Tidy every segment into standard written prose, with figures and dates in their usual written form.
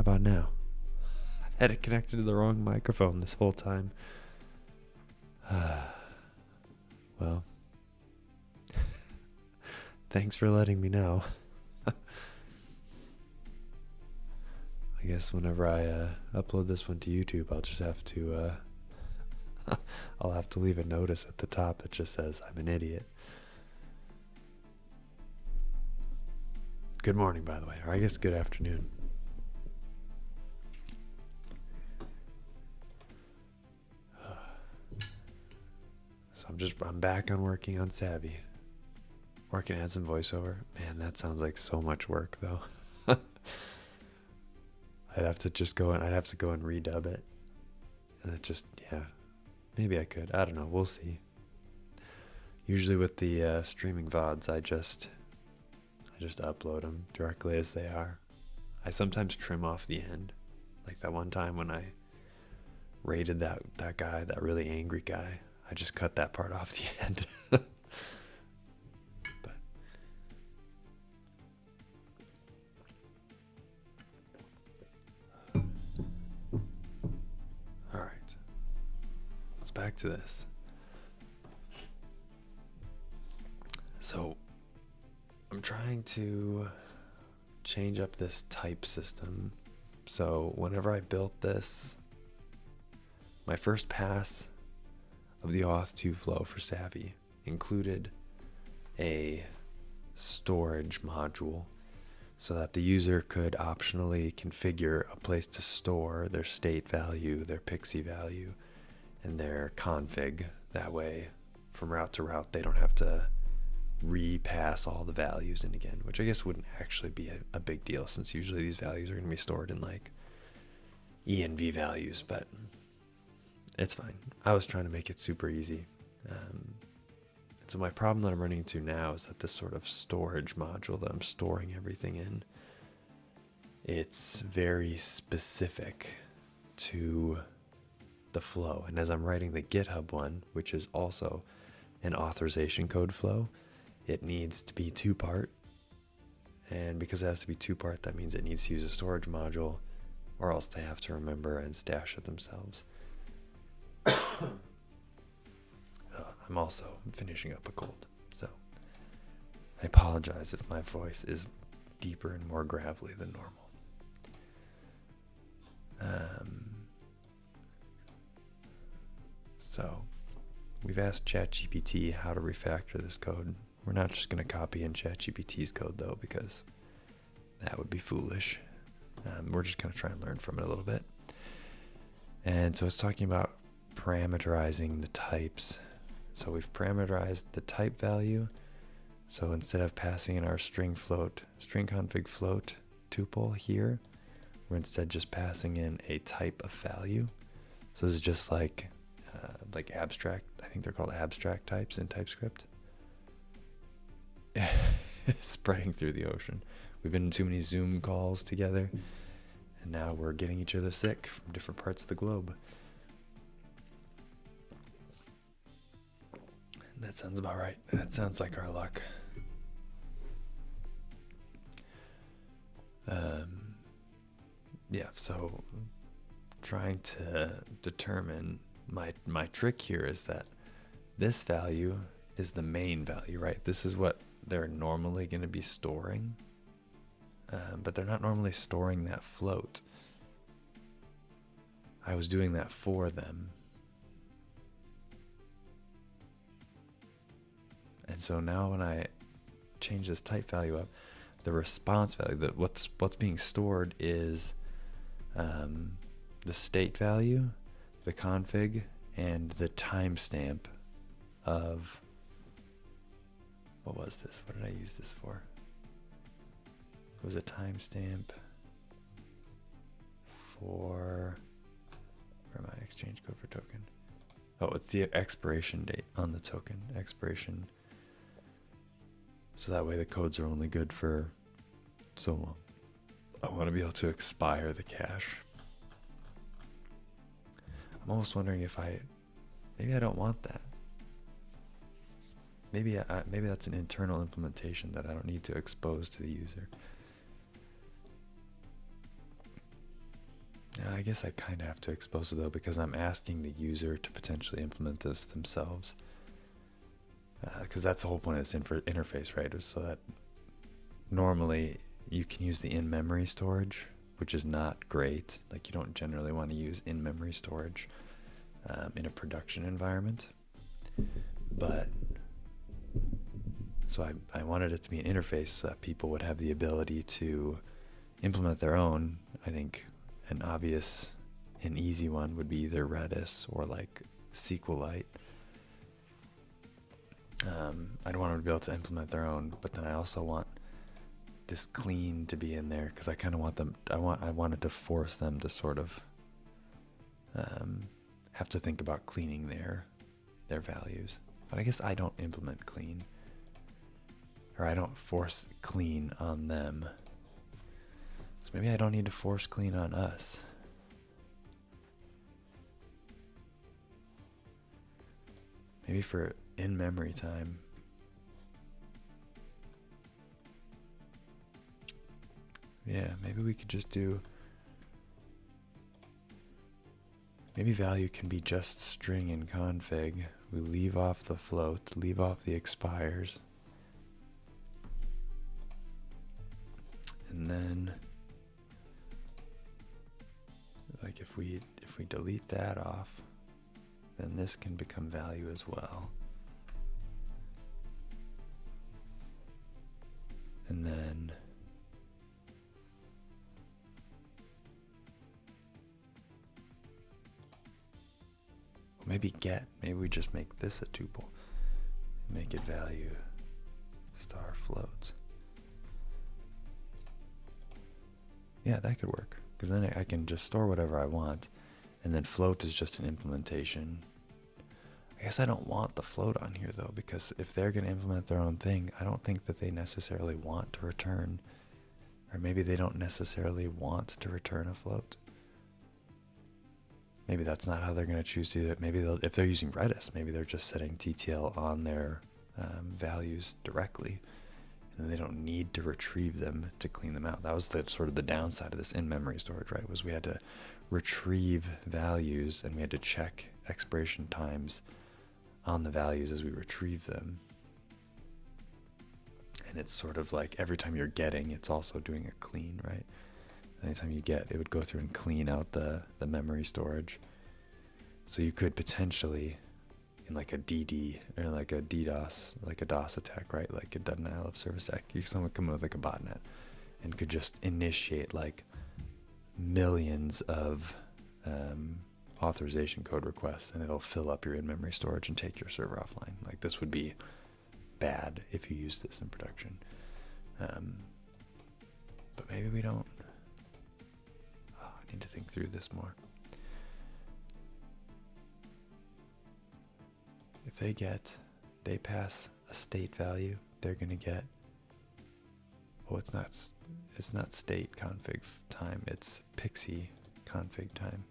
about now? I've had it connected to the wrong microphone this whole time. Well, thanks for letting me know. I guess whenever I upload this one to YouTube, I'll just have to I'll have to leave a notice at the top that just says I'm an idiot. Good morning, by the way, or I guess good afternoon. So I'm back on working on Savvy. Working at some voiceover. Man, that sounds like so much work though. I'd have to go and redub it. And it just, yeah. Maybe I could. I don't know. We'll see. Usually with the streaming VODs, I just upload them directly as they are. I sometimes trim off the end. Like that one time when I raided that guy, that really angry guy. I just cut that part off the end. But all right. Let's back to this. So I'm trying to change up this type system. So whenever I built this, my first pass of the auth2 flow for Savvy included a storage module so that the user could optionally configure a place to store their state value, their pixie value, and their config. That way, from route to route, they don't have to repass all the values in again, which I guess wouldn't actually be a big deal since usually these values are going to be stored in like env values, but it's fine. I was trying to make it super easy. And so my problem that I'm running into now is that this sort of storage module that I'm storing everything in, it's very specific to the flow. And as I'm writing the GitHub one, which is also an authorization code flow, it needs to be two-part. And because it has to be two-part, that means it needs to use a storage module, or else they have to remember and stash it themselves. I'm also finishing up a cold, so I apologize if my voice is deeper and more gravelly than normal. So we've asked ChatGPT how to refactor this code. We're not just going to copy in ChatGPT's code though, because that would be foolish. We're just going to try and learn from it a little bit. And so it's talking about parameterizing the types. So we've parameterized the type value. So instead of passing in our string config float tuple here, we're instead just passing in a type of value. So this is just like abstract. I think they're called abstract types in TypeScript. Spraying through the ocean. We've been in too many Zoom calls together, and now we're getting each other sick from different parts of the globe. That sounds about right. That sounds like our luck. Yeah, so trying to determine my trick here is that this value is the main value, right? This is what they're normally going to be storing, but they're not normally storing that float. I was doing that for them. And so now when I change this type value up, the response value, what's being stored is the state value, the config, and the timestamp of, what was this? What did I use this for? It was a timestamp for, where am I? Exchange code for token. Oh, it's the expiration date on the token. Expiration. So that way the codes are only good for so long. I want to be able to expire the cache. I'm almost wondering if maybe I don't want that. Maybe that's an internal implementation that I don't need to expose to the user. I guess I kind of have to expose it though, because I'm asking the user to potentially implement this themselves. Because that's the whole point of this interface, right? So that normally you can use the in-memory storage, which is not great. Like, you don't generally want to use in-memory storage in a production environment. But so I wanted it to be an interface so that people would have the ability to implement their own. I think an obvious and easy one would be either Redis or like SQLite. I don't want them to be able to implement their own, but then I also want this clean to be in there, because I kind of want them. I wanted to force them to sort of have to think about cleaning their values. But I guess I don't implement clean, or I don't force clean on them. So maybe I don't need to force clean on us. Maybe for in-memory time. Yeah, maybe we could just do, maybe value can be just string in config. We leave off the float, leave off the expires. And then like if we delete that off, then this can become value as well. And then maybe we just make this a tuple. Make it value star float. Yeah, that could work. Because then I can just store whatever I want. And then float is just an implementation. I guess I don't want the float on here though, because if they're going to implement their own thing, I don't think that they necessarily want to return, or maybe they don't necessarily want to return a float. Maybe that's not how they're going to choose to do it. Maybe if they're using Redis, maybe they're just setting TTL on their values directly, and they don't need to retrieve them to clean them out. That was sort of the downside of this in-memory storage, right? Was we had to retrieve values and we had to check expiration times on the values as we retrieve them. And it's sort of like every time you're getting, it's also doing a clean, right? Anytime you get, it would go through and clean out the memory storage. So you could potentially, in like a DD, or like a DDoS, like a DOS attack, right? Like a denial of service attack, someone come with like a botnet and could just initiate like millions of authorization code requests, and it'll fill up your in-memory storage and take your server offline. Like, this would be bad if you use this in production. But maybe we don't. Oh, I need to think through this more. If they pass a state value, they're gonna get, oh, it's not state config time, it's Pixie config time.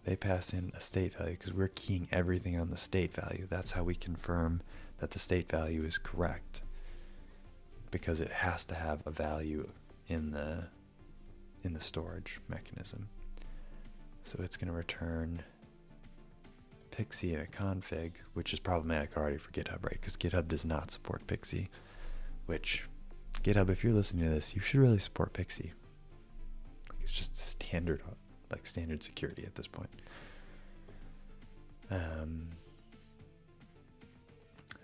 They pass in a state value because we're keying everything on the state value. That's how we confirm that the state value is correct, because it has to have a value in the storage mechanism. So it's going to return Pixie in a config, which is problematic already for GitHub, right? Because GitHub does not support Pixie, which, GitHub, if you're listening to this, you should really support Pixie. It's just standard security at this point.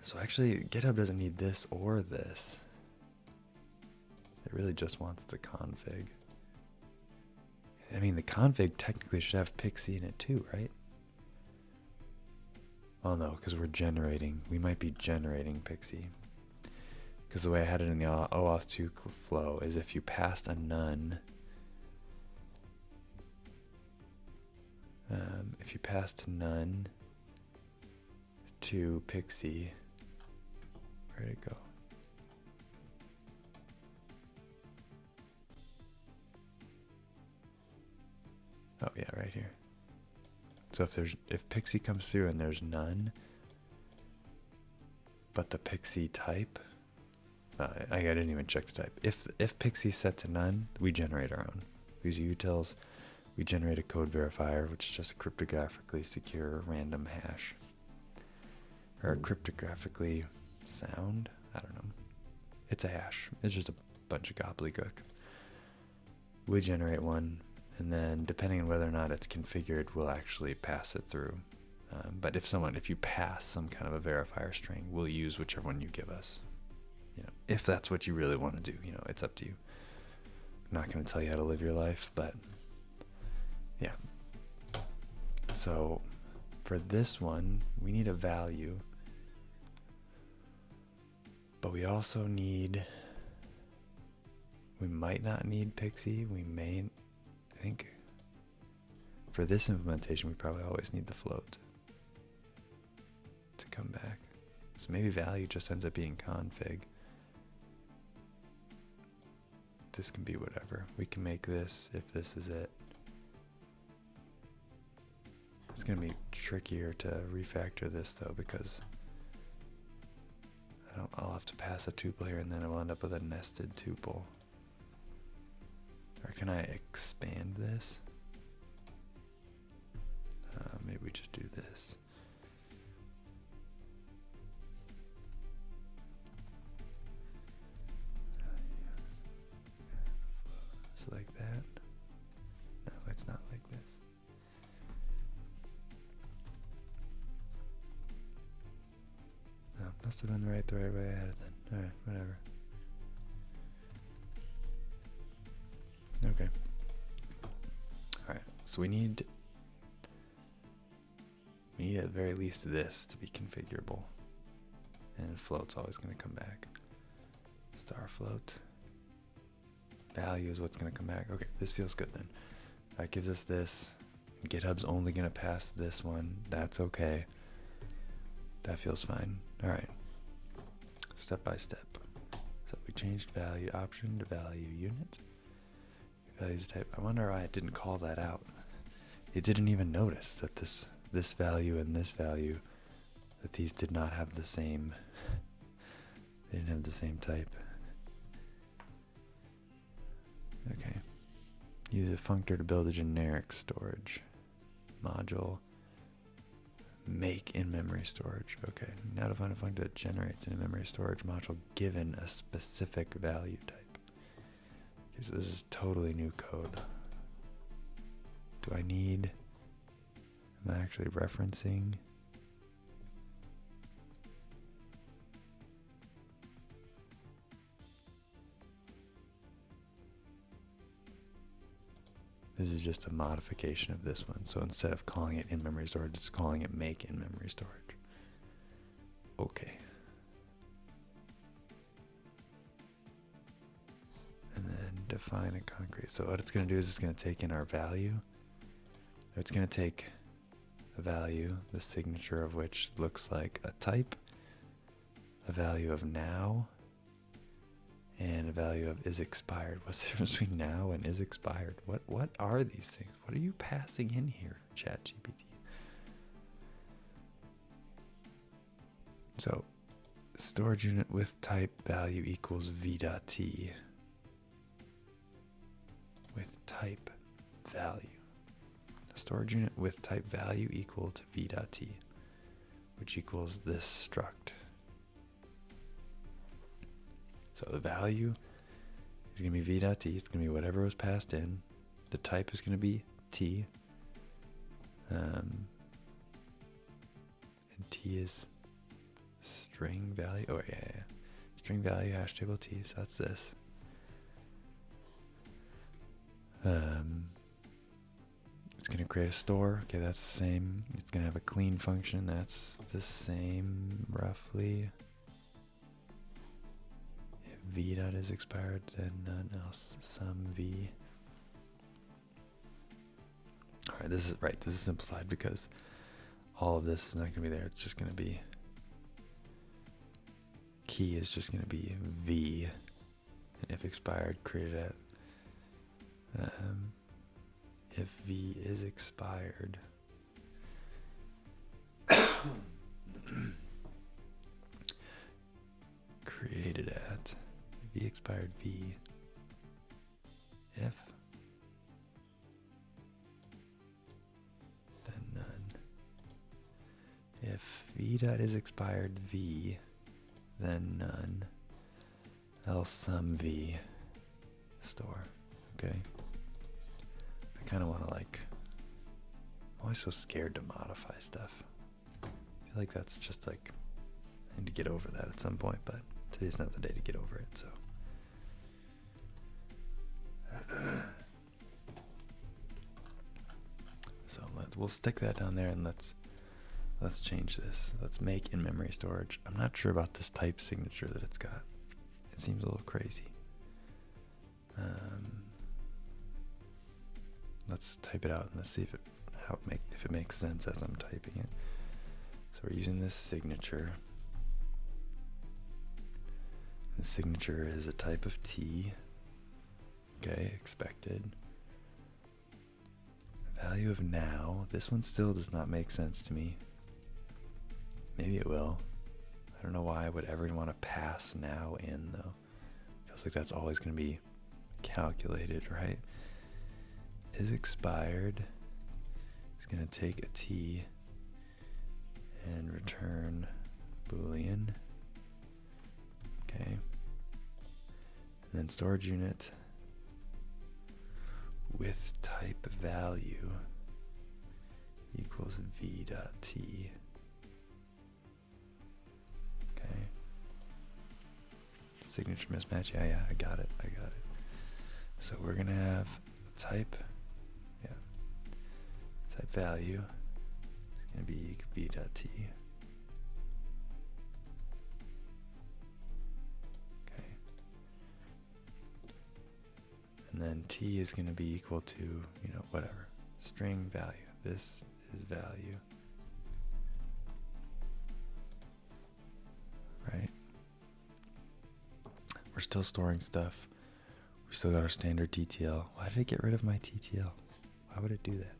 So actually, GitHub doesn't need this or this. It really just wants the config. I mean, the config technically should have Pixie in it too, right? Oh no, because we might be generating Pixie. Because the way I had it in the OAuth 2 flow is if you passed a none, if you passed none to Pixie, where'd it go? Oh yeah, right here. So if Pixie comes through and there's none, but the Pixie type, I didn't even check the type. If Pixie's set to none, we generate our own. We use utils, we generate a code verifier, which is just a cryptographically secure random hash. Or cryptographically sound? I don't know. It's a hash. It's just a bunch of gobbledygook. We generate one, and then depending on whether or not it's configured, we'll actually pass it through. But if you pass some kind of a verifier string, we'll use whichever one you give us. If that's what you really want to do, it's up to you. I'm not going to tell you how to live your life, but yeah. So for this one, we need a value, but we also need, we might not need Pixie. I think for this implementation, we probably always need the float to come back. So maybe value just ends up being config. This can be whatever. We can make this if this is it. It's going to be trickier to refactor this though, because I'll have to pass a tuple here and then it will end up with a nested tuple. Or can I expand this? Maybe we just do this. So like that. No, it's not like this. No, must have been the right way I had it then. Alright, whatever. Okay. Alright, so we need at the very least this to be configurable. And float's always going to come back. Star float. Value is what's going to come back. Okay, this feels good then. That gives us this. GitHub's only going to pass this one. That's okay. That feels fine. Alright. Step by step. So we changed value option to value unit. Values type. I wonder why it didn't call that out. It didn't even notice that this value and this value, that these did not have the same, they didn't have the same type. Okay. Use a functor to build a generic storage module. Make in-memory storage. Okay. Now define a functor that generates an in-memory storage module given a specific value type. Okay, so this is totally new code. Do I need... Am I actually referencing? This is just a modification of this one. So instead of calling it in-memory storage, it's calling it make in-memory storage. Okay. And then define a concrete. So what it's going to do is it's going to take in our value. It's going to take a value, the signature of which looks like a type, a value of now, and a value of is expired. What's the difference between now and is expired? What are these things? What are you passing in here, ChatGPT? So, storage unit with type value equals v.t. With type value. Storage unit with type value equal to v.t, which equals this struct. So the value is going to be v.t. It's going to be whatever was passed in. The type is going to be t. And t is string value. Oh, yeah. String value hash table t. So that's this. It's going to create a store. Okay, that's the same. It's going to have a clean function. That's the same, roughly. If v dot is expired, then none else. Sum v. Alright, this is right. This is simplified because all of this is not going to be there. It's just going to be... Key is just going to be v. And if expired, created at... if v is expired, created at v expired v, if if v dot is expired v, then none, else some v store. Okay. I kind of want to like. I'm always so scared to modify stuff. I feel like that's just like I need to get over that at some point, but today's not the day to get over it. So. So we'll stick that down there and let's change this. Let's make in-memory storage. I'm not sure about this type signature that it's got. It seems a little crazy. Let's type it out and let's see if it makes sense as I'm typing it. So we're using this signature. The signature is a type of T. Okay, expected. Value of now. This one still does not make sense to me. Maybe it will. I don't know why I would ever want to pass now in though. Feels like that's always going to be calculated, right? Is expired. It's going to take a T and return Boolean. Okay. And then storage unit with type value equals v.t. Okay. Signature mismatch. Yeah, I got it. So we're gonna have type, type value. It's gonna be v.t. Okay. And then t is gonna be equal to, whatever. String value. This is value. Right? We're still storing stuff. We still got our standard TTL. Why did it get rid of my TTL? Why would it do that?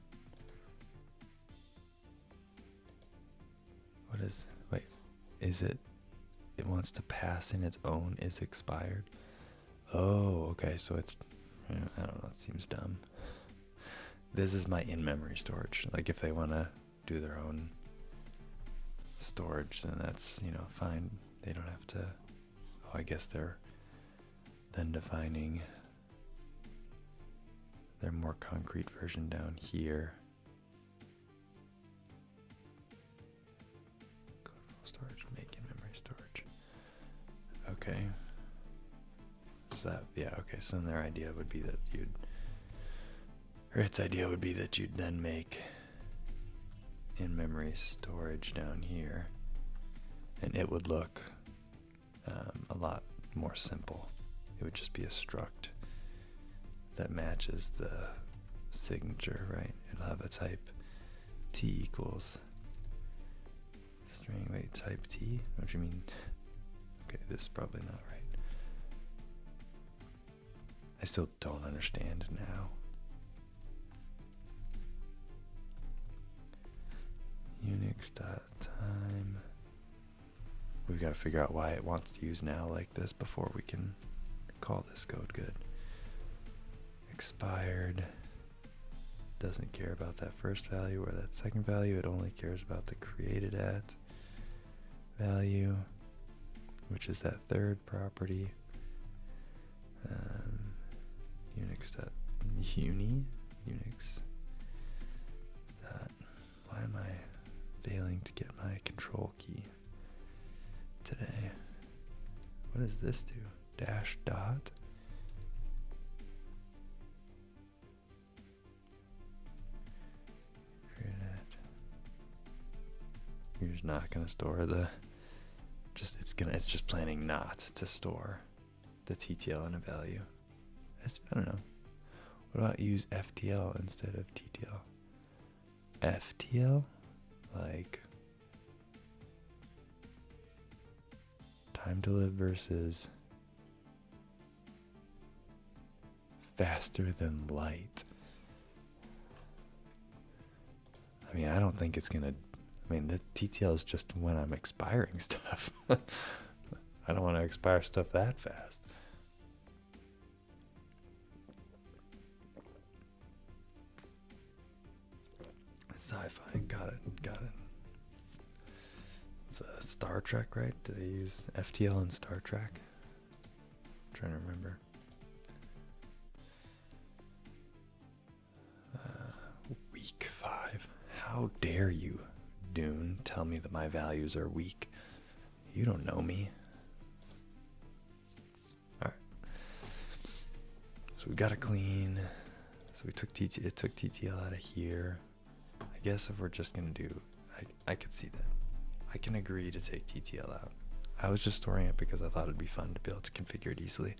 Is it wants to pass in its own is expired? Oh, okay, so it's, I don't know, it seems dumb. This is my in-memory storage. Like if they want to do their own storage, then that's, fine. They don't have to, I guess they're then defining their more concrete version down here. Storage, make in-memory storage. Okay. So okay, so then their idea would be that its idea would be that you'd then make in-memory storage down here, and it would look a lot more simple. It would just be a struct that matches the signature, right? It'll have a type t equals string, type t? What do you mean? Okay, this is probably not right. I still don't understand now. Unix.time. We've got to figure out why it wants to use now like this before we can call this code good. Expired. Doesn't care about that first value or that second value. It only cares about the created at value, which is that third property. Unix.uni. Unix. Why am I failing to get my control key today? What does this do? Dash dot. You're just not gonna store the. It's just planning not to store the TTL in a value. I don't know. What about use FTL instead of TTL? FTL, like time to live versus faster than light. I mean, I don't think it's gonna. The TTL is just when I'm expiring stuff. I don't want to expire stuff that fast. Sci-fi, got it. It's Star Trek, right? Do they use FTL in Star Trek? I'm trying to remember. Week 5. How dare you, Dune, tell me that my values are weak? You don't know me. Alright. So we got to clean. So we took it took TTL out of here. I guess if we're just going to do, I could see that. I can agree to take TTL out. I was just storing it because I thought it'd be fun to be able to configure it easily.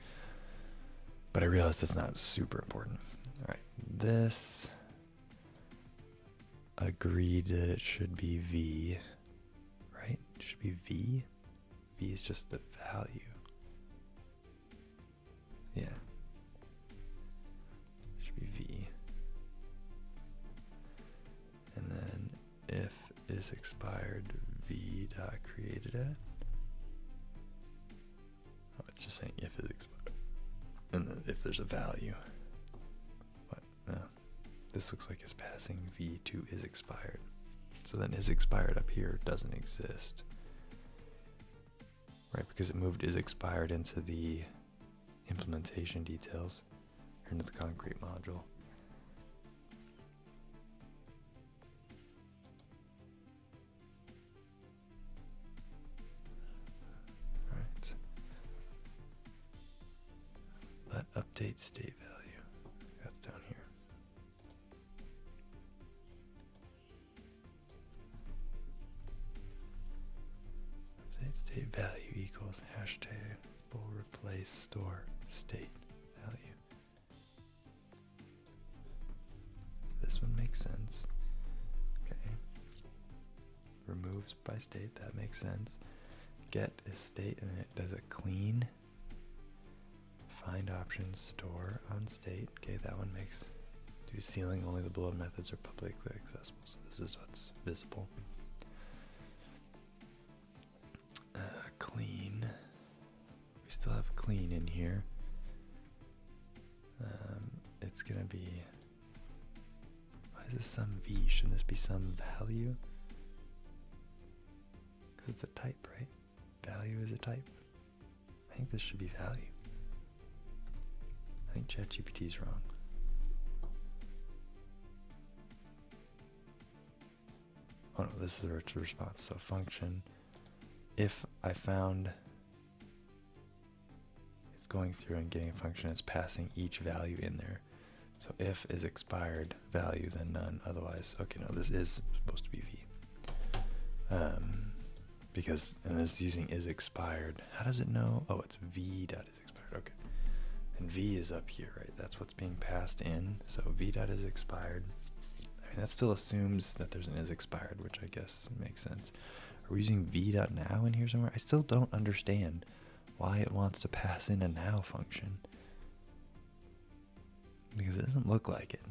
But I realized it's not super important. Alright, this agreed that it should be V, right? It should be V. V is just the value. Yeah. It should be V. And then if is expired, V dot created at. Oh, it's just saying if is expired. And then if there's a value. What? No. This looks like it's passing V to is expired. So then is expired up here doesn't exist. Right, because it moved is expired into the implementation details, or into the concrete module. Alright. Let update state value. That's down here. State value equals hashtag will replace store state value. This one makes sense. Okay. Removes by state, that makes sense. Get is state and then it does a clean. Find options, store on state. Okay, that one makes. Do ceiling only the below methods are publicly accessible. So this is what's visible. Clean. We still have clean in here. It's gonna be. Why is this some V? Shouldn't this be some value? Because it's a type, right? Value is a type. I think this should be value. I think ChatGPT is wrong. Oh no, this is the return response. So function. If I found it's going through and getting a function that's passing each value in there. So if is expired value, then none. Otherwise, okay, no, this is supposed to be V. Because, and this is using is expired. How does it know? Oh, it's V dot is expired. Okay. And V is up here, right? That's what's being passed in. So V dot is expired. I mean, that still assumes that there's an is expired, which I guess makes sense. Are we using v.now in here somewhere? I still don't understand why it wants to pass in a now function. Because it doesn't look like it.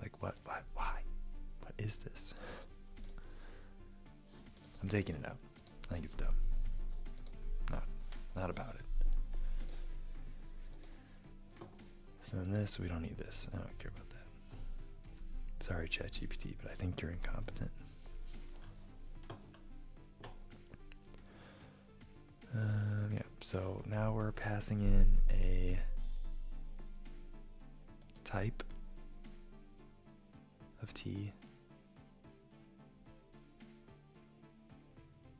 Like what? Why? What is this? I'm taking it out. I think it's dumb. Not about it. So in this, we don't need this. I don't care about that. Sorry, ChatGPT, but I think you're incompetent. Yeah, so now we're passing in a type of T.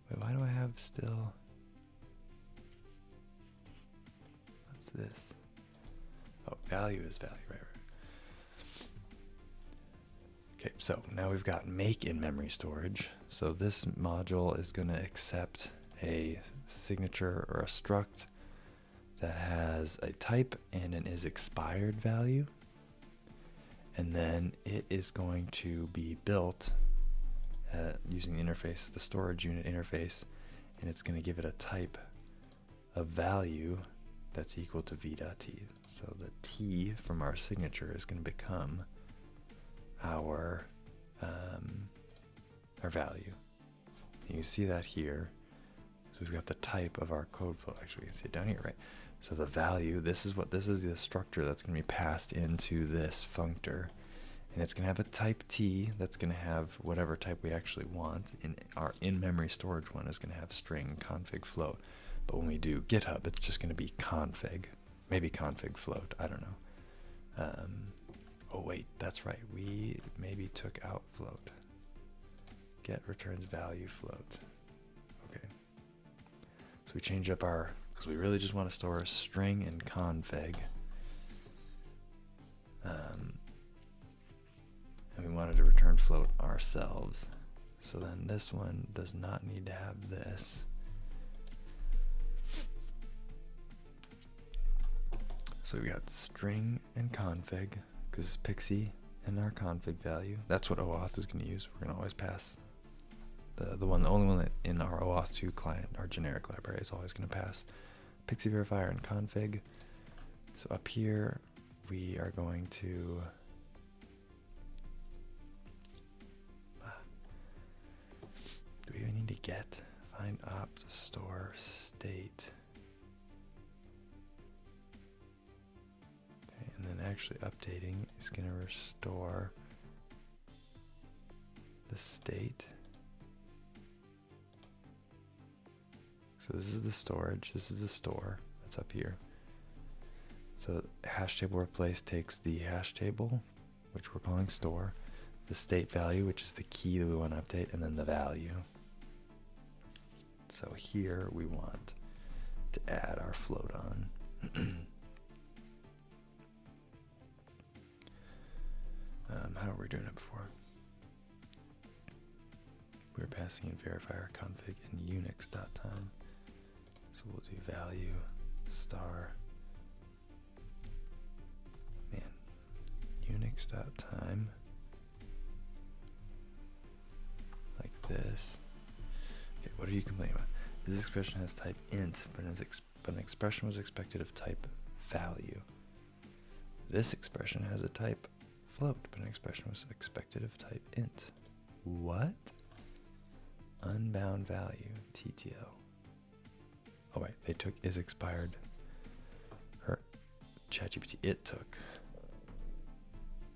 Wait, why do I have still? What's this? Oh, value is value, right. Okay, so now we've got make in memory storage. So this module is going to accept a signature or a struct that has a type and an is expired value. And then it is going to be built using the interface, the storage unit interface, and it's going to give it a type of value that's equal to v.t. So the t from our signature is going to become our value. And you see that here. So we've got the type of our code flow. Actually, you can see it down here, right? So the value, this is the structure that's going to be passed into this functor, And it's going to have a type T that's going to have whatever type we actually want. And our in-memory storage one is going to have string config float. But when we do GitHub, it's just going to be config. Maybe config float. I don't know. Oh, wait. That's right. We maybe took out float. Get returns value float. Okay. So we changed up our, because we really just want to store a string and config. And we wanted to return float ourselves. So then this one does not need to have this. So we got string and config, because it's Pixie and our config value. That's what OAuth is going to use. We're going to always pass the only one that in our OAuth 2 client, our generic library, is always going to pass Pixie verifier and config. So up here, we are going to do we even need to get find opt store state? Okay, and then actually updating is going to restore the state. So this is the storage, this is the store, that's up here. So hash table replace takes the hash table, which we're calling store, the state value, which is the key that we want to update, and then the value. So here we want to add our float on. How were we doing it before? We were passing in verifier config and unix.time. So we'll do value star, man, unix.time, like this. Okay, what are you complaining about? This expression has type int, but an expression was expected of type value. This expression has a type float, but an expression was expected of type int. What? Unbound value, TTL. Oh wait, they took is expired. Or ChatGPT, it took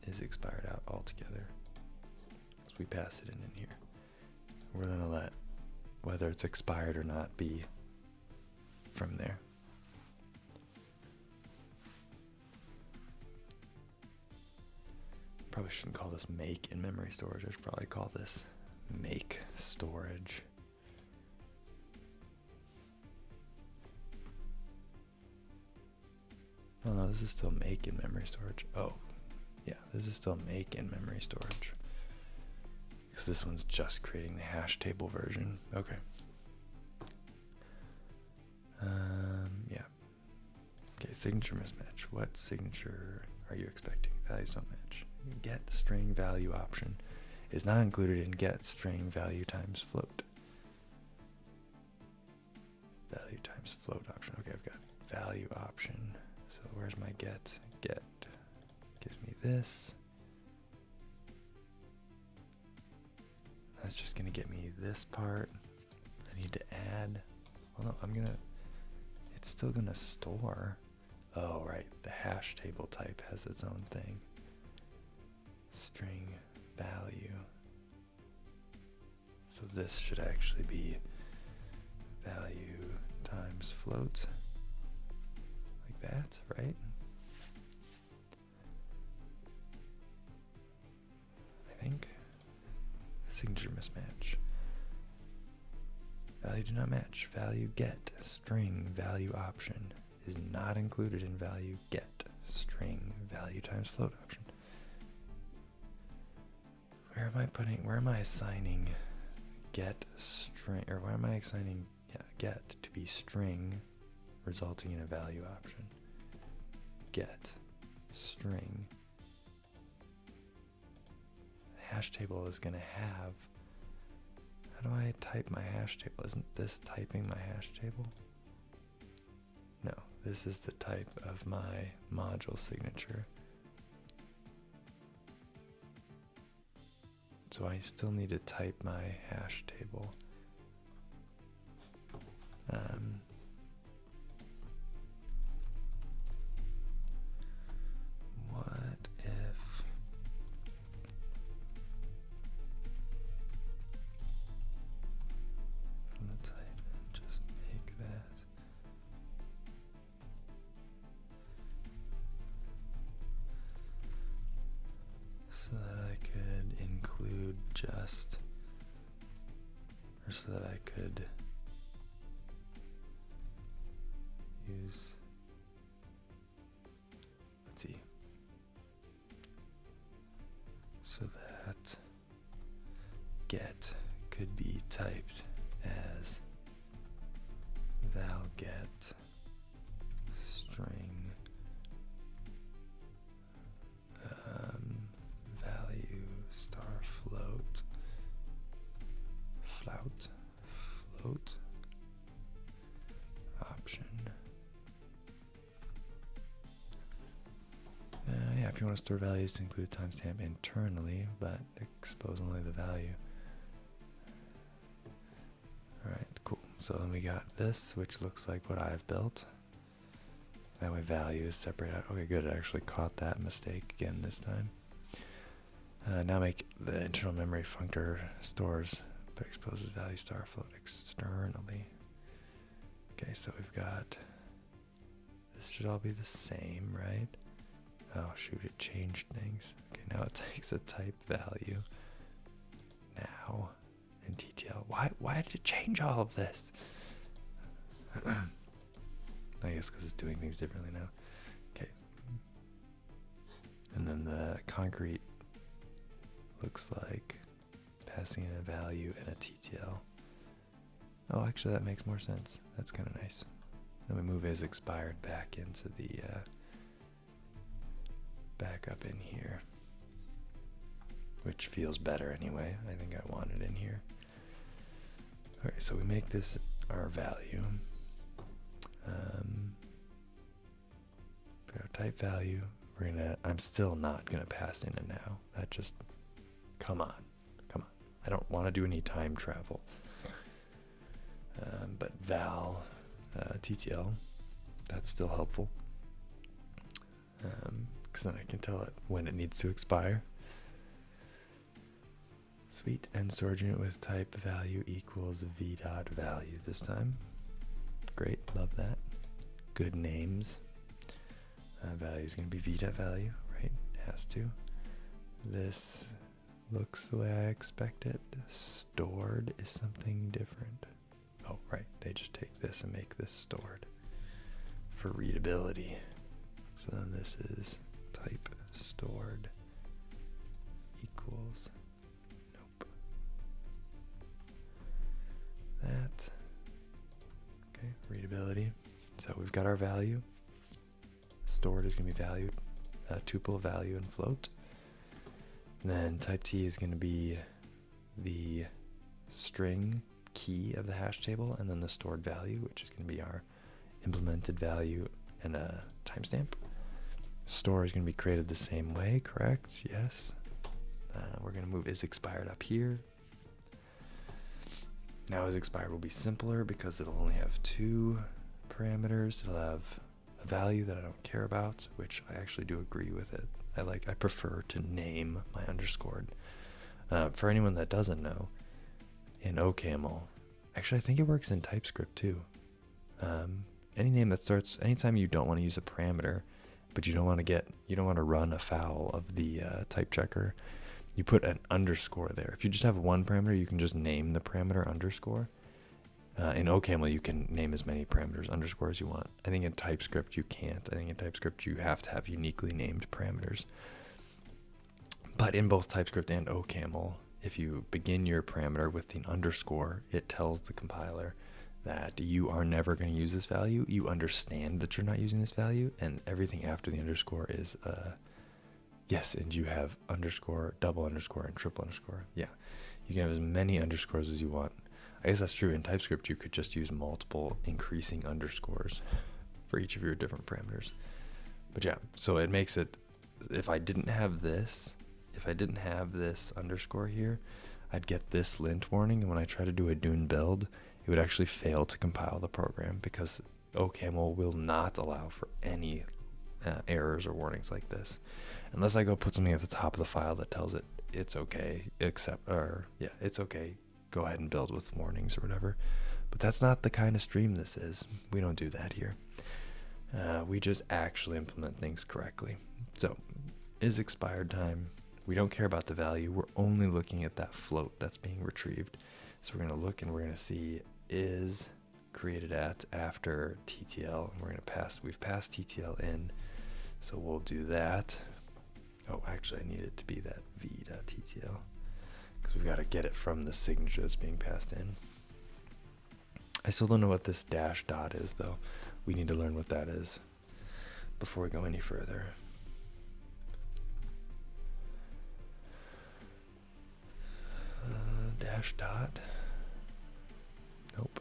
is expired out altogether. So we pass it in here. We're gonna let whether it's expired or not be from there. Probably shouldn't call this make in memory storage. I should probably call this make storage. Oh no, this is still make in memory storage. Oh, yeah, this is still make in memory storage. Because this one's just creating the hash table version. Okay. Yeah. Okay, signature mismatch. What signature are you expecting? Values don't match. Get string value option is not included in get string value times float. Value times float option. Okay, I've got value option. So where's my get? Get gives me this. That's just gonna get me this part. I need to add. Well, no, it's still gonna store. Oh, right, the hash table type has its own thing. String value. So this should actually be value times float. Like that, right? I think. Signature mismatch. Value do not match. Value get string value option is not included in value get string value times float option. Where am I assigning get string, or where am I assigning get to be string resulting in a value option? Get string. Hash table is going to have, how do I type my hash table? Isn't this typing my hash table? No, this is the type of my module signature. So I still need to type my hash table. What if just, or so that I could use, let's see, so that get could be typed as val get string value star float option. Yeah, if you want to store values to include timestamp internally, but expose only the value. Alright, cool. So then we got this, which looks like what I've built. That way value is separated out. Okay, good. It actually caught that mistake again this time. Now make the internal memory functor stores but exposes value star float externally. Okay, so we've got, this should all be the same, right? Oh shoot, it changed things. Okay, now it takes a type value now in TTL. Why did it change all of this? I guess because it's doing things differently now. Okay. And then the concrete looks like passing in a value and a TTL. Oh, actually that makes more sense. That's kind of nice. Then we move is expired back into the back up in here, which feels better anyway. I think I want it in here. Okay, so we make this our value. For our type value, we're gonna, I'm still not gonna pass in a now. That just, come on. I don't want to do any time travel. But val TTL, that's still helpful. Because then I can tell it when it needs to expire. Sweet, and storage unit with type value equals v dot value this time. Great, love that. Good names. Value is going to be v dot value, right? Has to. This looks the way I expect it. Stored is something different. Oh, right. They just take this and make this stored for readability. So then this is type stored equals, nope, that. Okay, readability. So we've got our value. Stored is going to be valued, tuple value and float. And then type T is going to be the string key of the hash table, and then the stored value, which is going to be our implemented value and a timestamp. Store is going to be created the same way, correct? Yes. We're going to move is expired up here. Now is expired will be simpler because it'll only have two parameters. It'll have a value that I don't care about, which I actually do agree with it. I prefer to name my underscored. For anyone that doesn't know, in OCaml, actually I think it works in TypeScript too. Any name that starts, anytime you don't want to use a parameter, but you don't want to run afoul of the type checker, you put an underscore there. If you just have one parameter, you can just name the parameter underscore. In OCaml, you can name as many parameters underscore as you want. I think in TypeScript you can't. I think in TypeScript you have to have uniquely named parameters. But in both TypeScript and OCaml, if you begin your parameter with an underscore, it tells the compiler that you are never going to use this value. You understand that you're not using this value, and everything after the underscore is yes, and you have underscore, double underscore, and triple underscore. Yeah, you can have as many underscores as you want. I guess that's true. In TypeScript, you could just use multiple increasing underscores for each of your different parameters. But yeah, so it makes it, if I didn't have this underscore here, I'd get this lint warning, and when I try to do a Dune build, it would actually fail to compile the program because OCaml will not allow for any errors or warnings like this. Unless I go put something at the top of the file that tells it it's okay, it's okay, go ahead and build with warnings or whatever. But that's not the kind of stream this is. We don't do that here. We just actually implement things correctly. So is expired time We don't care about the value. We're only looking at that float that's being retrieved. So we're going to look and we're going to see is created at after TTL. And we're going to pass, we've passed TTL in. So we'll do that. Oh, actually I need it to be that v.ttl because we've got to get it from the signature that's being passed in. I still don't know what this dash dot is though. We need to learn what that is before we go any further. Dash dot. Nope.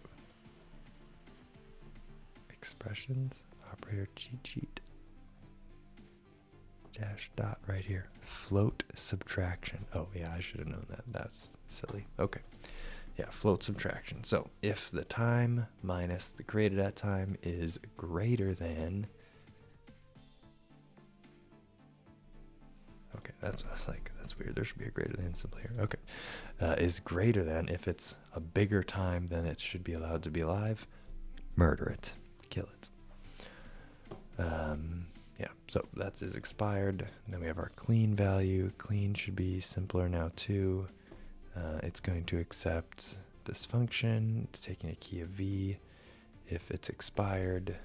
Expressions. Operator cheat sheet. Dash dot right here. Float subtraction. Oh yeah, I should have known that. That's silly. Okay. Yeah, float subtraction. So if the time minus the created at time is greater than. Okay, that's like, that's weird. There should be a greater than symbol here. Okay. Is greater than, if it's a bigger time than it should be allowed to be alive, murder it. Kill it. Yeah, so that's is expired. And then we have our clean value. Clean should be simpler now too. It's going to accept this function. It's taking a key of v. If it's expired,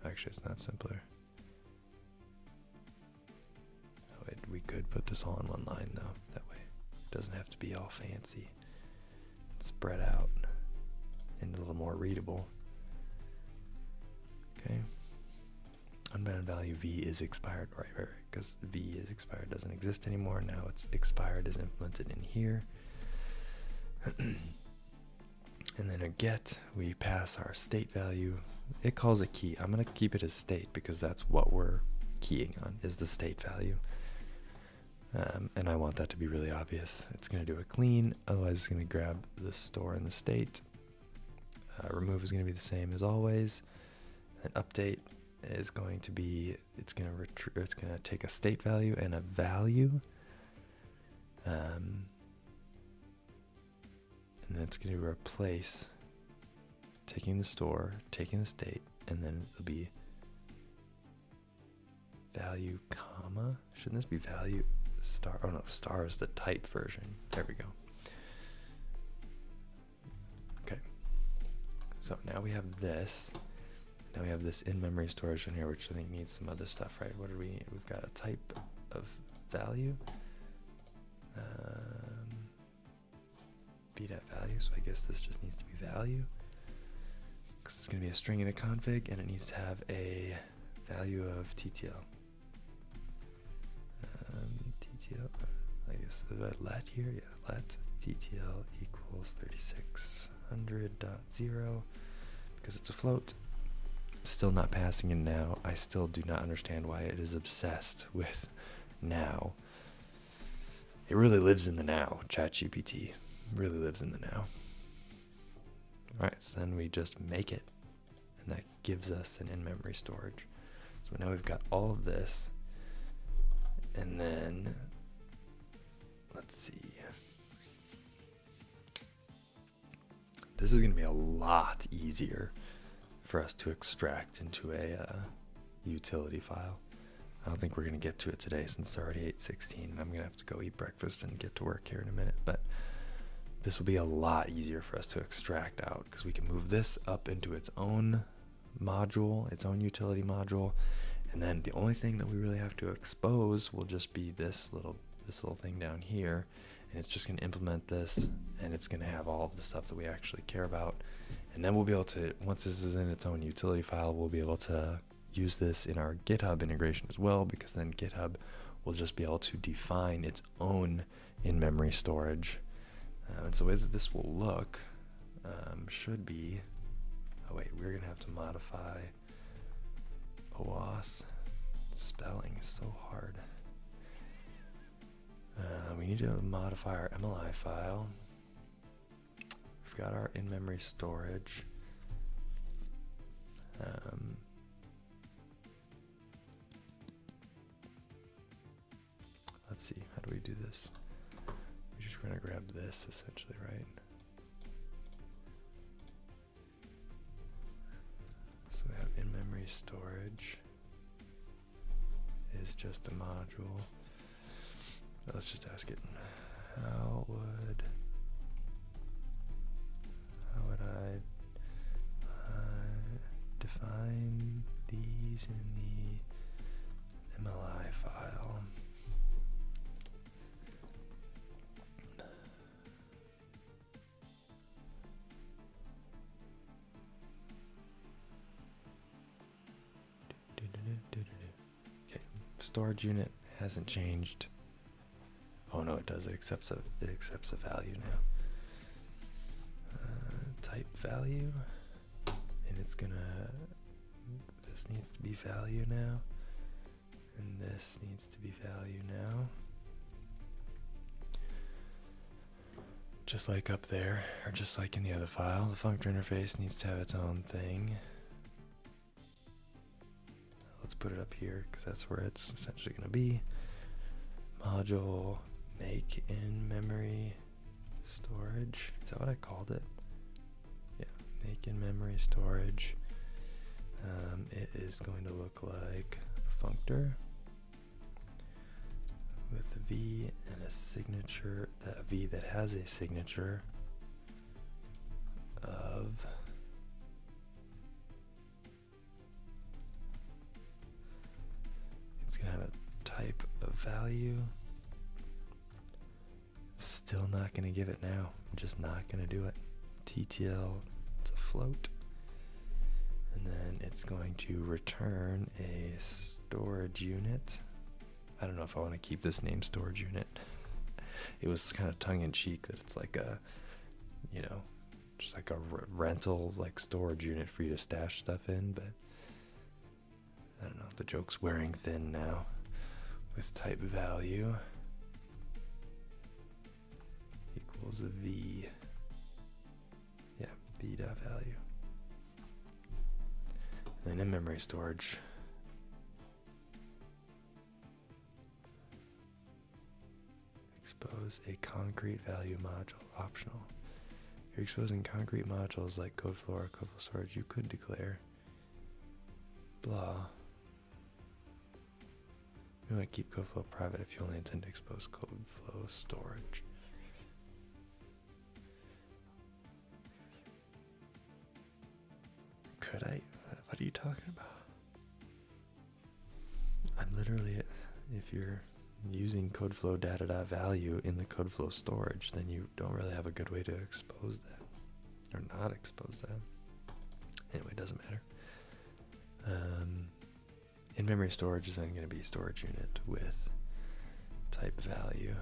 actually it's not simpler. Oh, we could put this all in one line though. That way it doesn't have to be all fancy. It's spread out and a little more readable. Okay. Unbounded value v is expired, right, because v is expired, doesn't exist anymore. Now it's expired is implemented in here. And then a get, we pass our state value. It calls a key. I'm going to keep it as state because that's what we're keying on, is the state value. And I want that to be really obvious. It's going to do a clean, otherwise it's going to grab the store and the state. Remove is going to be the same as always. And update is going to be, it's going to take a state value and a value. And then it's going to replace taking the store, taking the state, and then it'll be value, comma. Shouldn't this be value star? Oh no, star is the type version. There we go. Okay. So now we have this. Now we have this in-memory storage in here, which I think needs some other stuff, right? What do we need? We've got a type of value. v.value, so I guess this just needs to be value. Because it's going to be a string in a config, and it needs to have a value of TTL. TTL, I guess, is that let here? Yeah, let TTL equals 3600.0, because it's a float. Still not passing in now. I still do not understand why it is obsessed with now. It really lives in the now. ChatGPT really lives in the now. Alright, so then we just make it, and that gives us an in-memory storage. So now we've got all of this, and then let's see. This is going to be a lot easier for us to extract into a utility file. I don't think we're going to get to it today since it's already 8:16 and I'm going to have to go eat breakfast and get to work here in a minute, but this will be a lot easier for us to extract out because we can move this up into its own module, its own utility module, and then the only thing that we really have to expose will just be this little thing down here, and it's just going to implement this, and it's going to have all of the stuff that we actually care about. And then we'll be able to, once this is in its own utility file, we'll be able to use this in our GitHub integration as well, because then GitHub will just be able to define its own in-memory storage. And so the way that this will look should be, oh wait, we're going to have to modify OAuth. Spelling is so hard. We need to modify our MLI file. We've got our in-memory storage. Let's see, how do we do this? We're just going to grab this essentially, right? So we have in-memory storage is just a module. Let's just ask it. How would I define these in the MLI file? Okay, storage unit hasn't changed. Oh no, it does. It accepts a value now. Type value, and it's gonna. This needs to be value now, and this needs to be value now. Just like up there, or just like in the other file, the functor interface needs to have its own thing. Let's put it up here because that's where it's essentially going to be. Module make in memory storage. Is that what I called it? Yeah, make in memory storage. It is going to look like a functor with a V and a signature, that V that has a signature of it's gonna have a type of value. Still not gonna give it now. I'm just not gonna do it. TTL, it's a float. And then it's going to return a storage unit. I don't know if I want to keep this name storage unit. It was kind of tongue-in-cheek that it's like a, you know, just like a rental like storage unit for you to stash stuff in, but I don't know, the joke's wearing thin now with type value equals a V. Yeah, V dot value. And then in memory storage, expose a concrete value module, optional. If you're exposing concrete modules like code flow or code flow storage, you could declare blah. You want to keep code flow private if you only intend to expose code flow storage. Could I? What are you talking about? I'm literally, if you're using codeflow data.value in the codeflow storage, then you don't really have a good way to expose that or not expose that. Anyway, it doesn't matter. In-memory storage is then going to be storage unit with type value.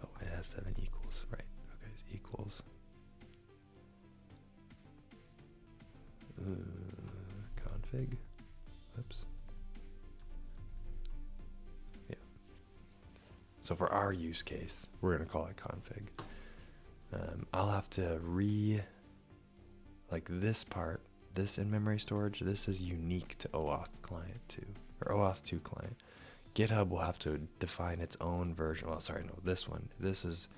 Oh, it has 7 equals, right? Okay, so equals. Config. Whoops. Yeah. So for our use case, we're going to call it config. I'll have to like this part, this in-memory storage, this is unique to OAuth client 2, or OAuth 2 client. GitHub will have to define its own version. Well, sorry, no, this one. This is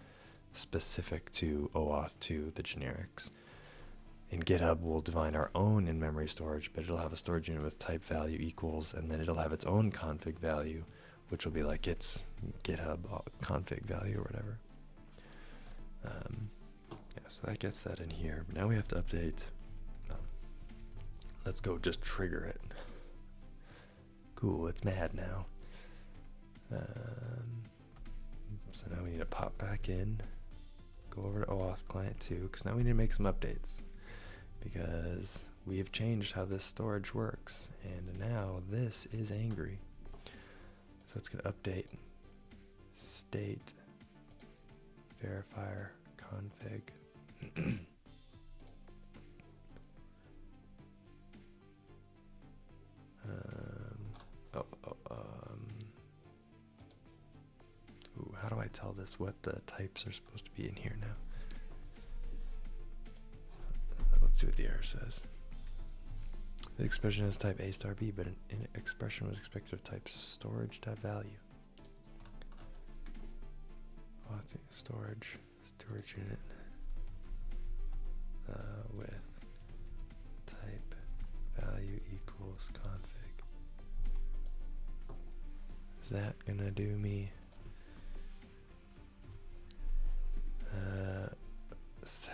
specific to OAuth 2, the generics. In GitHub, we'll define our own in-memory storage, but it'll have a storage unit with type value equals, and then it'll have its own config value, which will be like its GitHub config value or whatever. Yeah, so that gets that in here. But now we have to update. Let's go just trigger it. Cool, it's mad now. So now we need to pop back in, go over to OAuth client 2, because now we need to make some updates. Because we have changed how this storage works, and now this is angry. So it's going to update state verifier config. Ooh, how do I tell this what the types are supposed to be in here now? Let's see what the error says. The expression is type A star B, but an expression was expected of type storage.value. Storage unit with type value equals config. Is that gonna do me?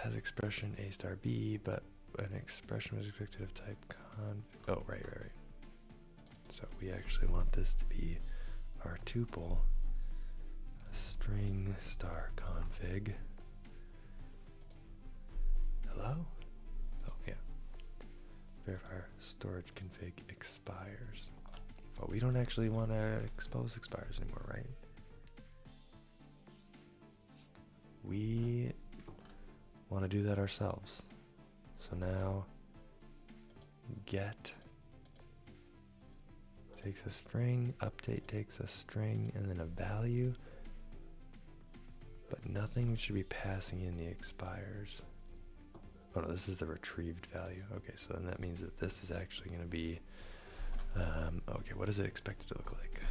Has expression a star b, but an expression was expected of type conf. Oh, right. So we actually want this to be our tuple, string star config. Hello? Oh, yeah. Verifier storage config expires. But we don't actually want to expose expires anymore, right? We want to do that ourselves. So now get takes a string, update takes a string, and then a value. But nothing should be passing in the expires. Oh no, this is the retrieved value. Okay, so then that means that this is actually going to be, okay, what is it expected to look like?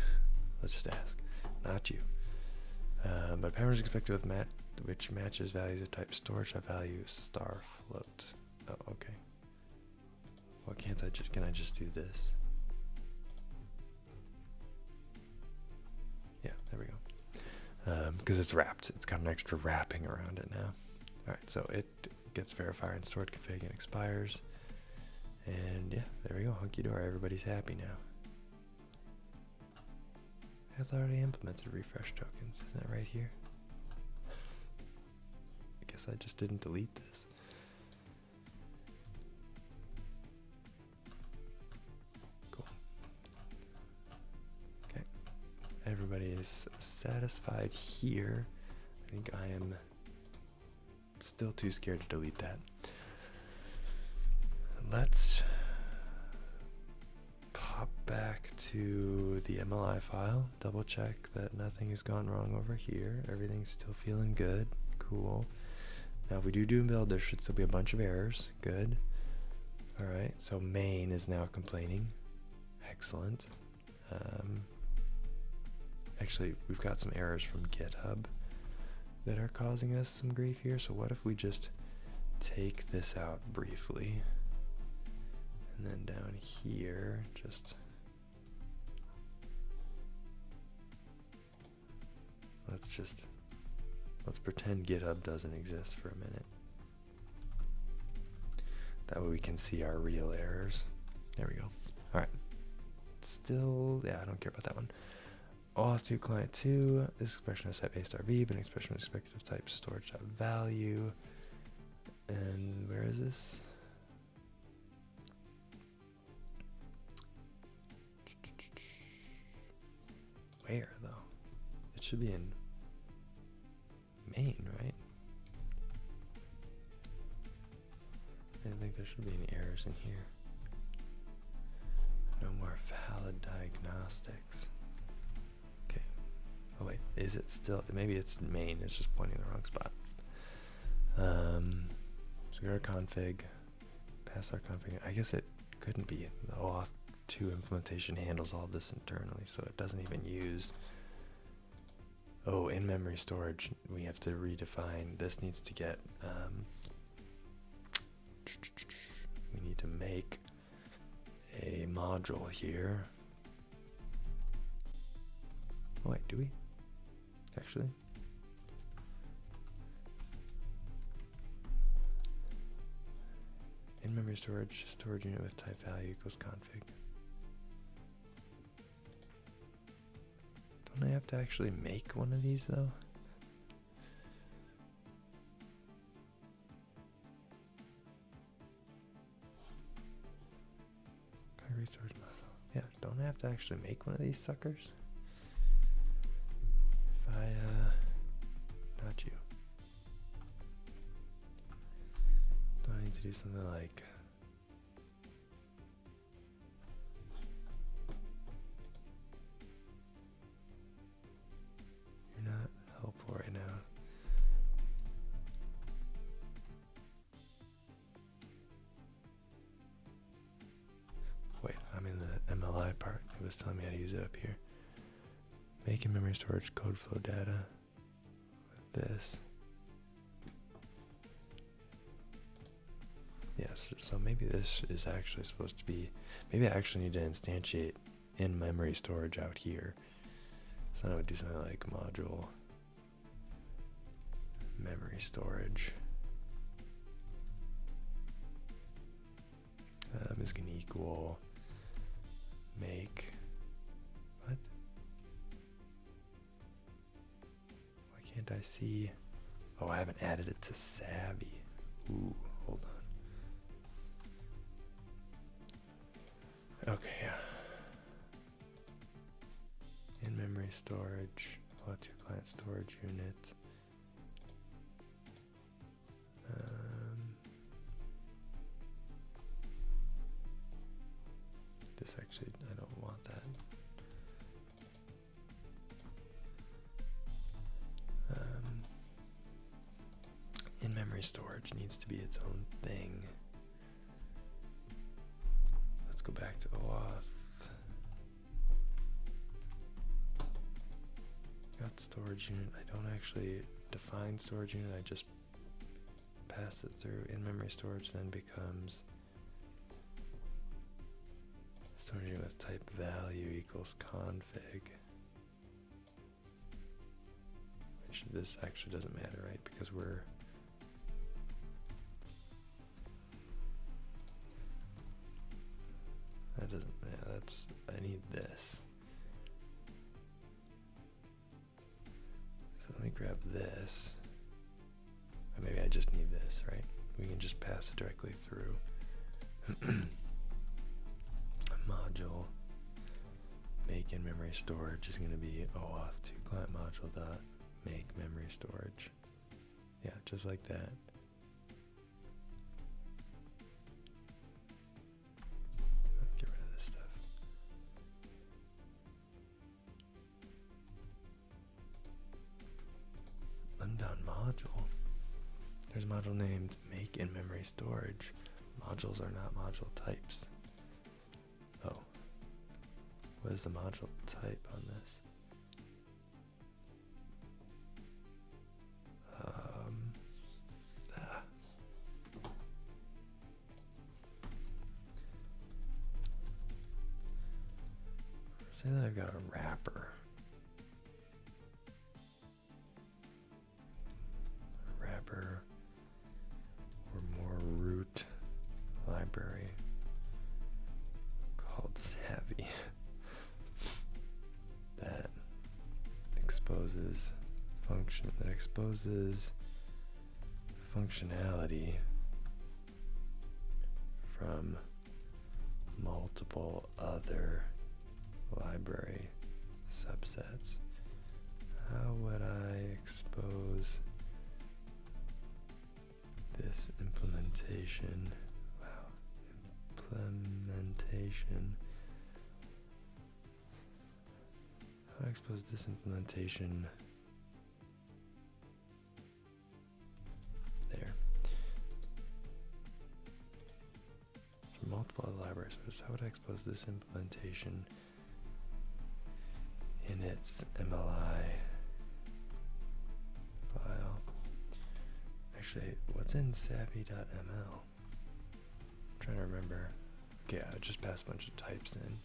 Let's just ask, not you. But pattern is expected with which matches values of type storage value star float. Oh, okay. Well, can I just do this? Yeah, there we go. Because it's wrapped. It's got an extra wrapping around it now. Alright, so it gets verifier and stored config and expires. And yeah, there we go. Hunky dory. Everybody's happy now. It's already implemented refresh tokens. Isn't that right here? I guess I just didn't delete this. Cool. Okay. Everybody is satisfied here. I think I am still too scared to delete that. Let's pop back to the MLI file, double check that nothing has gone wrong over here. Everything's still feeling good. Cool. Now if we do build, there should still be a bunch of errors. Good. Alright, so main is now complaining. Excellent. Actually, we've got some errors from GitHub that are causing us some grief here. So what if we just take this out briefly? And then down here, let's pretend GitHub doesn't exist for a minute. That way we can see our real errors. There we go. All right. Still, yeah, I don't care about that one. Auth to client 2. This expression has type a star b, but an expression is expected of type storage.value. And where is this? Where though? It should be in main, right? I think there should be any errors in here. No more valid diagnostics. Okay. Oh wait, is it still? Maybe it's main. It's just pointing the wrong spot. So we go to our config, pass our config. I guess it couldn't be. The auth 2 implementation handles all this internally, so it doesn't even use. Oh, in-memory storage. We have to redefine. This needs to get. We need to make a module here. Oh wait, do we? Actually? In-memory storage unit with type value equals config. Don't I have to actually make one of these though? Concrete storage module. Yeah, don't I have to actually make one of these suckers? If I, not you. Don't I need to do something like... You're not helpful right now. Wait, I'm in the MLI part. It was telling me how to use it up here. Make in-memory storage code flow data with this. Yes, so maybe this is actually supposed to be, maybe I actually need to instantiate in-memory storage out here. So now I would do something like module memory storage is going to equal make, what? Why can't I see? Oh, I haven't added it to Savvy. Ooh, hold on. Okay. In-memory storage, O2 client storage unit. This actually, I don't want that. In-memory storage needs to be its own thing. Let's go back to OAuth. Got storage unit. I don't actually define storage unit. I just pass it through. In-memory storage then becomes storage unit with type value equals config. Which this actually doesn't matter, right? Because we're that doesn't, yeah, that's, I need this. So let me grab this. Or maybe I just need this, right? We can just pass it directly through. Module make in memory storage is going to be OAuth2 client module dot make memory storage. Yeah, just like that. Get rid of this stuff. Unbound module. There's a module named make in memory storage. Modules are not module types. Oh. What is the module type on this? Say that I've got a wrapper. A wrapper or more root library called Savvy that exposes functionality from multiple other library subsets. How would I expose this implementation? Wow, implementation. How do I expose this implementation? There. From multiple libraries. How would I expose this implementation in its MLI file? Actually, what's in savvy.ml? I'm trying to remember. Okay, I just passed a bunch of types in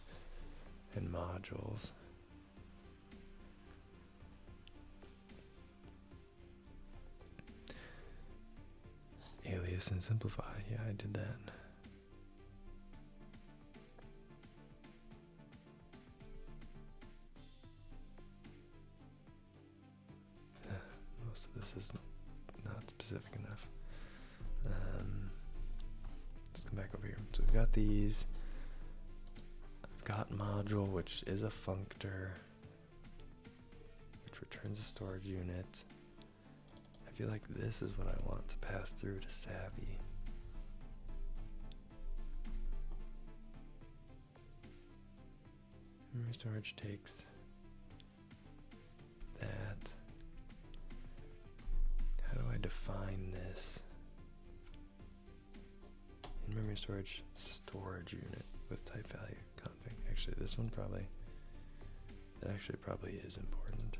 and modules. Alias and simplify. Yeah, I did that. So this is not specific enough. Let's come back over here. So we've got these. I've got module, which is a functor, which returns a storage unit. I feel like this is what I want to pass through to Savvy. Memory storage takes that. How do I define this? In memory storage unit with type value config. Actually, this one probably is important.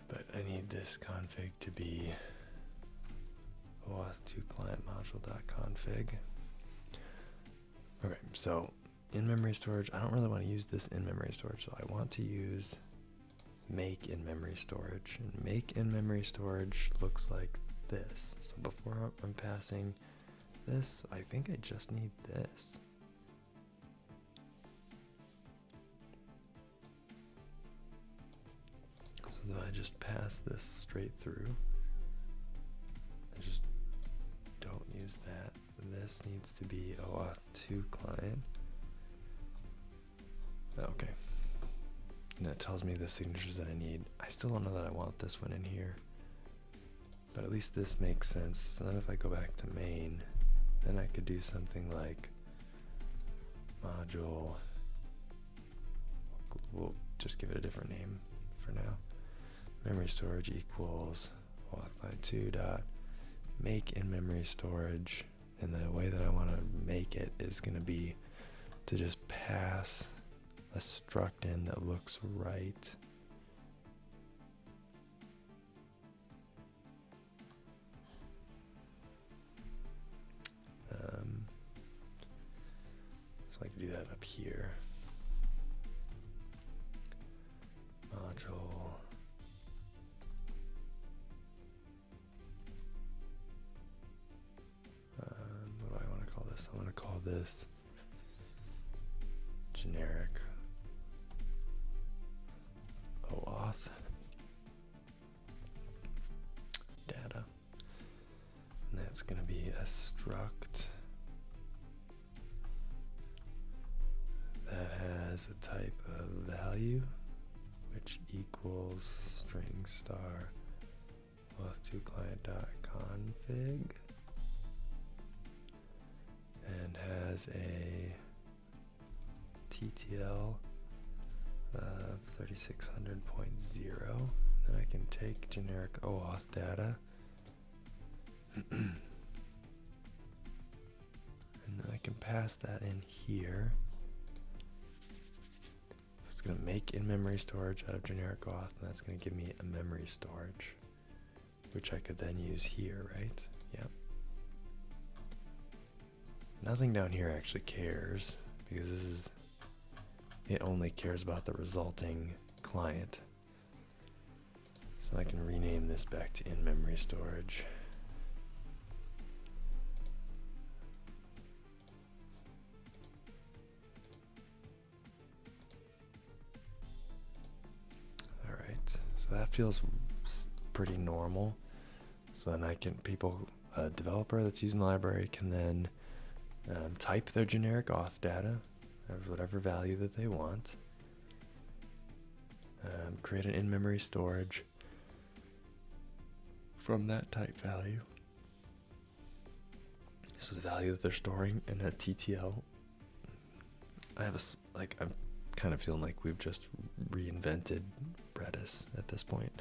But I need this config to be OAuth2 client module.config. Okay, so in-memory storage, I don't really want to use this in-memory storage, so I want to use make in-memory storage. And make in-memory storage looks like this. So before I'm passing this, I think I just need this. So then I just pass this straight through. I just don't use that. This needs to be OAuth 2 client. Okay. And that tells me the signatures that I need. I still don't know that I want this one in here, but at least this makes sense. So then if I go back to main, then I could do something like module, we'll just give it a different name for now. Memory storage equals auth client 2 dot make in memory storage, and the way that I want to make it is going to be to just pass a struct in that looks right. So I can do that up here. Module. What do I want to call this? I want to call this generic OAuth data. And that's going to be a struct that has a type of value, which equals string star auth2client.config, and has a TTL of 3600.0. Then I can take generic OAuth data and then I can pass that in here. So it's going to make in-memory storage out of generic auth, and that's going to give me a memory storage, which I could then use here, right? Yep. Nothing down here actually cares, because this is, it only cares about the resulting client. So I can rename this back to in-memory storage. All right, so that feels pretty normal. So then I can, a developer that's using the library can then type their generic auth data of whatever value that they want, create an in-memory storage from that type value. So the value that they're storing in that TTL, I'm kind of feeling like we've just reinvented Redis at this point.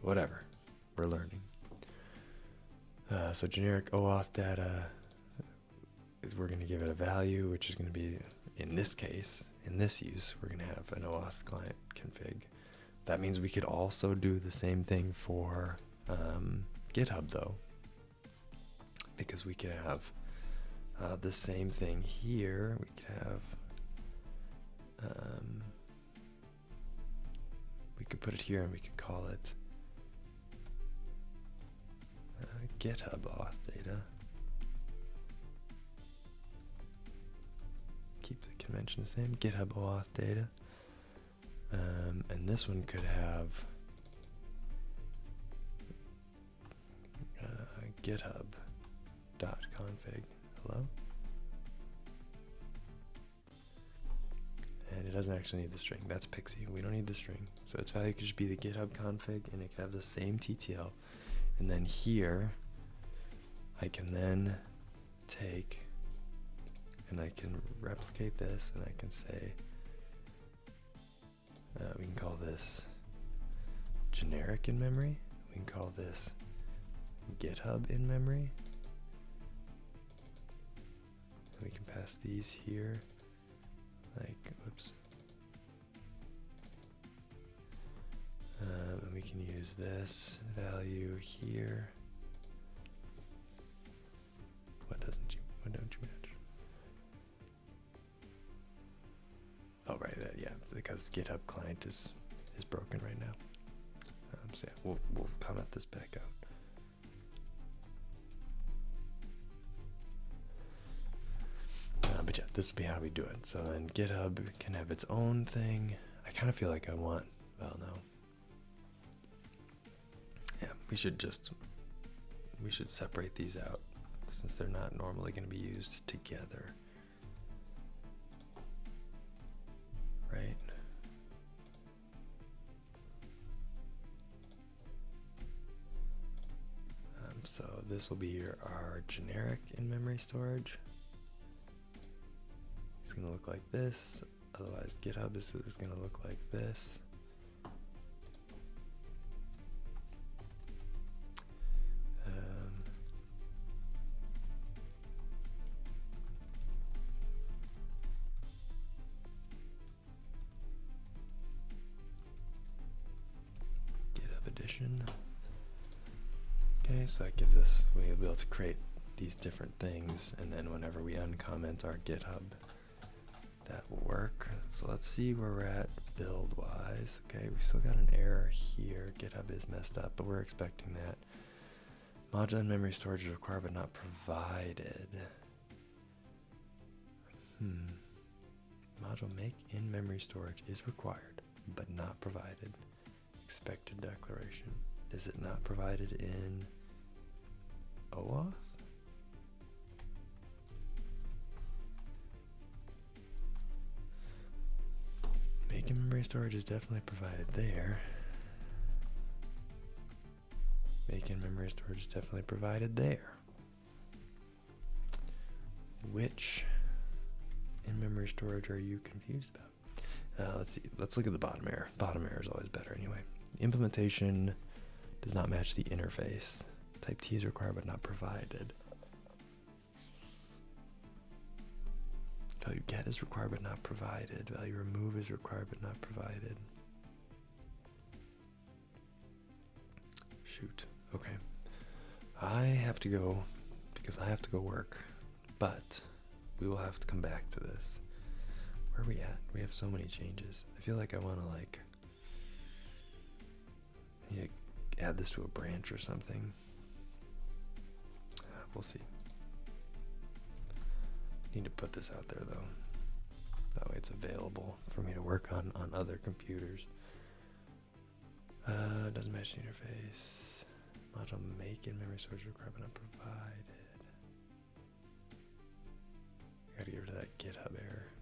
Whatever, we're learning. So generic OAuth data, we're going to give it a value, which is going to be, in this case, in this use, we're going to have an OAuth client config. That means we could also do the same thing for GitHub, though, because we could have the same thing here. We could have, we could put it here and we could call it GitHub auth data. Keep the convention the same, GitHub auth data. And this one could have github.config. Hello? And it doesn't actually need the string. That's Pixie. We don't need the string. So its value could just be the GitHub config, and it could have the same TTL. And then here, I can then take, and I can replicate this, and I can say, we can call this generic in memory. We can call this GitHub in memory. And we can pass these here, like, whoops. And we can use this value here. What don't you match? because GitHub client is broken right now. So yeah, we'll comment this back out. But yeah, this will be how we do it. So then GitHub can have its own thing. I kind of feel like I want, well, no. Yeah, we should separate these out since they're not normally going to be used together. Right? So this will be our generic in-memory storage. It's going to look like this. Otherwise, GitHub is going to look like this. GitHub edition. Okay, so that gives us, we'll be able to create these different things, and then whenever we uncomment our GitHub, that will work. So let's see where we're at build-wise. Okay, we still got an error here. GitHub is messed up, but we're expecting that. Module and memory storage is required but not provided. Module make in-memory storage is required but not provided. Expected declaration. Is it not provided in OAuth? Make in-memory storage is definitely provided there. Make in-memory storage is definitely provided there. Which in-memory storage are you confused about? Let's see. Let's look at the bottom error. Bottom error is always better anyway. Implementation does not match the interface. Type T is required but not provided. Value get is required but not provided. Value remove is required but not provided. Shoot. Okay. I have to go because I have to go work. But we will have to come back to this. Where are we at? We have so many changes. I feel like I want to need to add this to a branch or something. We'll see. Need to put this out there though. That way it's available for me to work on other computers. Doesn't match the interface. Module make in memory storage required but not provided. Gotta get rid of that GitHub error.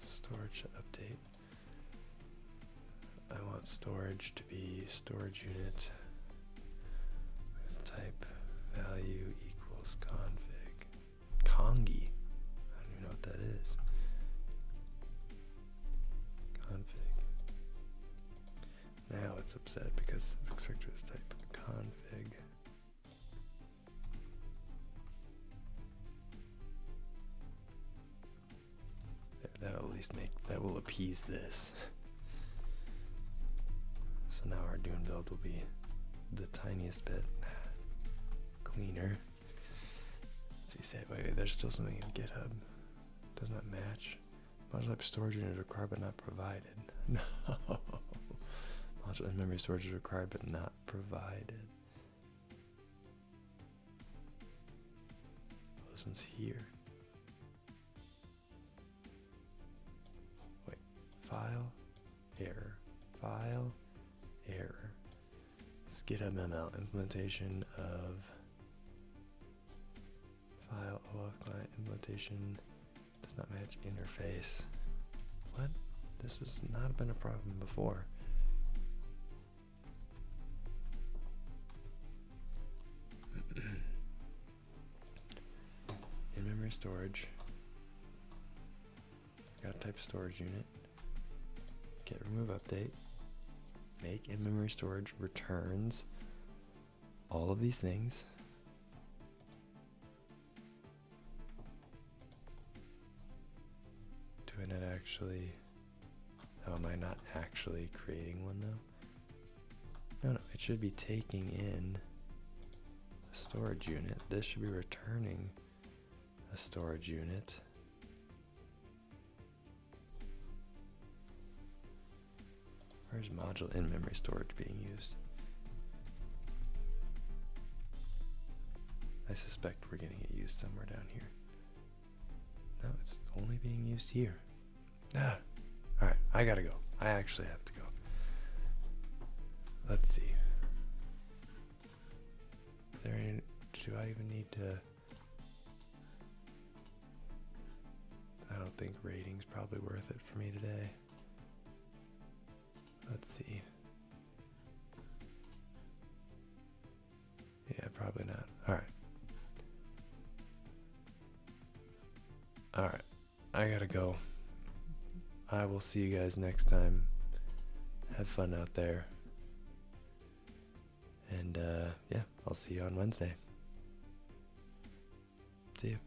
Storage update. I want storage to be storage unit with type value equals config. Congi. I don't even know what that is. Config. Now it's upset because expected is type config. That'll at least that will appease this. So now our Dune build will be the tiniest bit cleaner. Let's see, wait, there's still something in GitHub. Does not match. Module type storage unit is required but not provided. No. Module and memory storage is required but not provided. Oh, this one's here. Wait, file, error, file, error. It's GitHub ML implementation of file OAuth client implementation does not match interface. What? This has not been a problem before. In memory storage. Gotta type storage unit. Get remove update. Make in memory storage returns all of these things. Do I not actually? Oh, am I not actually creating one though? No, it should be taking in a storage unit. This should be returning a storage unit. Where's module in-memory storage being used? I suspect we're getting it used somewhere down here. No, it's only being used here. Ah. Alright, I gotta go. I actually have to go. Let's see. Is there any, do I even need to... I don't think rating's probably worth it for me today. Let's see. Yeah, probably not. Alright. Alright. I gotta go. I will see you guys next time. Have fun out there. And yeah, I'll see you on Wednesday. See you.